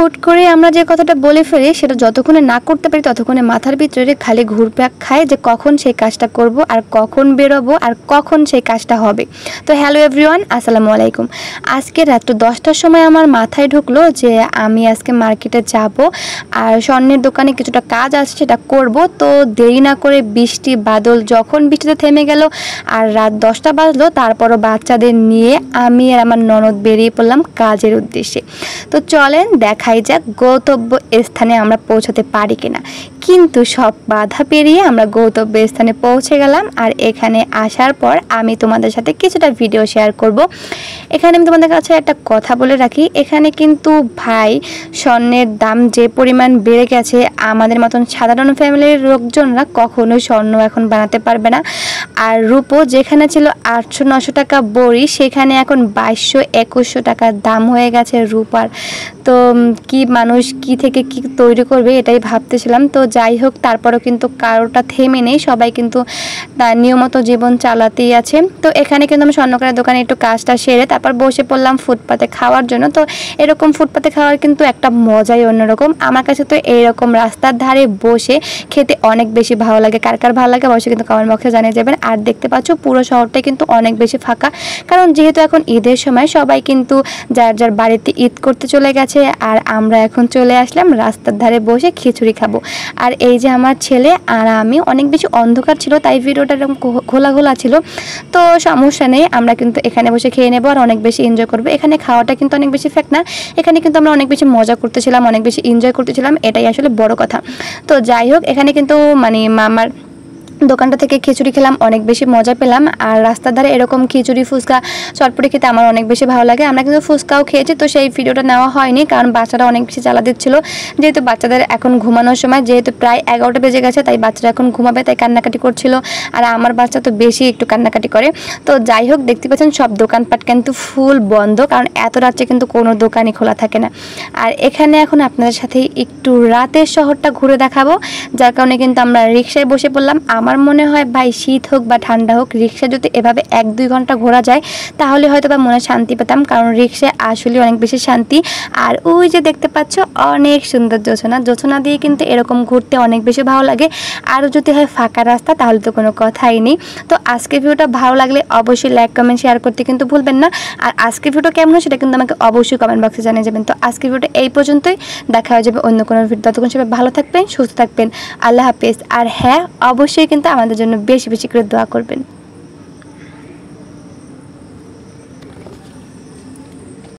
হুট করে আমরা যে কথাটা বলে ফেলি সেটা যতক্ষণে না করতে পারি ততক্ষণে মাথার ভিতরে খালি ঘুরপাক খায় যে কখন সেই কাজটা করব আর কখন বেরোবো আর কখন সেই কাজটা হবে। তো হ্যালো এভরিওয়ান, আসসালামু আলাইকুম। আজকে রাত 10টার সময় আমার মাথায় ঢুকলো যে আমি আজকে মার্কেটে যাব আর স্বর্ণের দোকানে কিছুটা কাজ আছে সেটা করব। তো দেরি না করে বৃষ্টি বাদল যখন বৃষ্টিতে থেমে গেল আর রাত 10টা বাজলো, তারপরও বাচ্চাদের নিয়ে আমি আর আমার ননদ বেরিয়ে পড়লাম কাজের উদ্দেশ্যে। তো চলেন দেখাই যাক গন্তব্য স্থানে আমরা পৌঁছাতে পারি কিনা। কিন্তু সব বাধা পেরিয়ে আমরা গন্তব্য স্থানে পৌঁছে গেলাম। আর এখানে আসার পর আমি তোমাদের সাথে কিছুটা ভিডিও শেয়ার করব। এখানে আমি তোমাদের কাছে একটা কথা বলে রাখি, এখানে কিন্তু ভাই স্বর্ণের দাম যে পরিমাণ বেড়ে গেছে, আমাদের মতন সাধারণ ফ্যামিলির লোকজনরা কখনোই স্বর্ণ এখন বানাতে পারবে না। আর রূপো যেখানে ছিল 800-900 টাকা বড়ি, সেখানে এখন 2200-2100 টাকার দাম হয়ে গেছে রূপার। তো কি মানুষ কি থেকে কি তৈরি করবে এটাই ভাবতেছিলাম। তো যাই হোক, তারপরেও কিন্তু কারোটা থেমে নেই, সবাই কিন্তু তার নিয়মিত জীবন চালাতেই আছে। তো এখানে কিন্তু আমি স্বর্ণকারের দোকানে একটু কাজটা সেরে তারপর বসে পড়লাম ফুটপাতে খাওয়ার জন্য। তো এরকম ফুটপাতে খাওয়ার কিন্তু একটা মজাই অন্যরকম। আমার কাছে তো এইরকম রাস্তার ধারে বসে খেতে অনেক বেশি ভালো লাগে। কার কার ভালো লাগে অবশ্যই কিন্তু কমেন্ট বক্সে জানিয়ে যাবেন। আর দেখতে পাচ্ছ পুরো শহরটাই কিন্তু অনেক বেশি ফাঁকা, কারণ যেহেতু এখন ঈদের সময় সবাই কিন্তু যার যার বাড়িতে ঈদ করতে চলে গেছে। আর আমরা এখন চলে আসলাম রাস্তার ধারে বসে খিচুড়ি খাবো। আর এই যে আমার ছেলে আর আমি, অনেক বেশি অন্ধকার ছিল তাই ভিডিওটা এরকম খোলা খোলা ছিল। তো সমস্যা নেই, আমরা কিন্তু এখানে বসে খেয়ে নেবো আর অনেক বেশি এনজয় করবো। এখানে খাওয়াটা কিন্তু অনেক বেশি ফ্যাক্ট না, এখানে কিন্তু আমরা অনেক বেশি মজা করতেছিলাম, অনেক বেশি এনজয় করতেছিলাম, এটাই আসলে বড় কথা। তো যাই হোক, এখানে কিন্তু মামার দোকানটা থেকে খিচুড়ি খেলাম, অনেক বেশি মজা পেলাম। আর রাস্তার ধারে এরকম খিচুড়ি ফুচকা চটপটি খেতে আমার অনেক বেশি ভালো লাগে। আমরা কিন্তু ফুচকাও খেয়েছি, তো সেই ভিডিওটা নেওয়া হয়নি কারণ বাচ্চারা অনেক বেশি জ্বালা দিচ্ছিল। যেহেতু বাচ্চাদের এখন ঘুমানোর সময়, যেহেতু প্রায় 11টা বেজে গেছে, তাই বাচ্চারা এখন ঘুমাবে, তাই কান্নাকাটি করছিল। আর আমার বাচ্চা তো বেশি একটু কান্নাকাটি করে। তো যাই হোক, দেখতে পাচ্ছেন সব দোকানপাট কিন্তু ফুল বন্ধ, কারণ এত রাত্রে কিন্তু কোনো দোকানই খোলা থাকে না। আর এখানে এখন আপনাদের সাথে একটু রাতের শহরটা ঘুরে দেখাবো, যার কারণে কিন্তু আমরা রিক্সায় বসে পড়লাম। আমার মনে হয় ভাই, শীত হোক বা ঠান্ডা হোক, রিক্সা যদি এভাবে 1-2 ঘন্টা ঘোরা যায় তাহলে হয়তো বা মনে শান্তি পেতাম, কারণ রিক্সায় আসলে অনেক বেশি শান্তি। আর ওই যে দেখতে পাচ্ছ অনেক সুন্দর জোছনা দিয়ে কিন্তু এরকম ঘুরতে অনেক বেশি ভালো লাগে। আরও যদি হয় ফাঁকা রাস্তা তাহলে তো কোনো কথাই নেই। তো আজকের ভিডিওটা ভালো লাগলে অবশ্যই লাইক কমেন্ট শেয়ার করতে কিন্তু ভুলবেন না। আর আজকের ভিডিও কেমন হয় সেটা কিন্তু আমাকে অবশ্যই কমেন্ট বক্সে জানিয়ে যাবেন। তো আজকের ভিডিওটা এই পর্যন্তই, দেখা হয়ে যাবে অন্য কোনো ভিডিও। ততক্ষণ সবাই ভালো থাকবেন, সুস্থ থাকবেন, আল্লাহ হাফেজ। আর হ্যাঁ, অবশ্যই কিন্তু আমাদের জন্য বেশি বেশি করে দোয়া করবেন।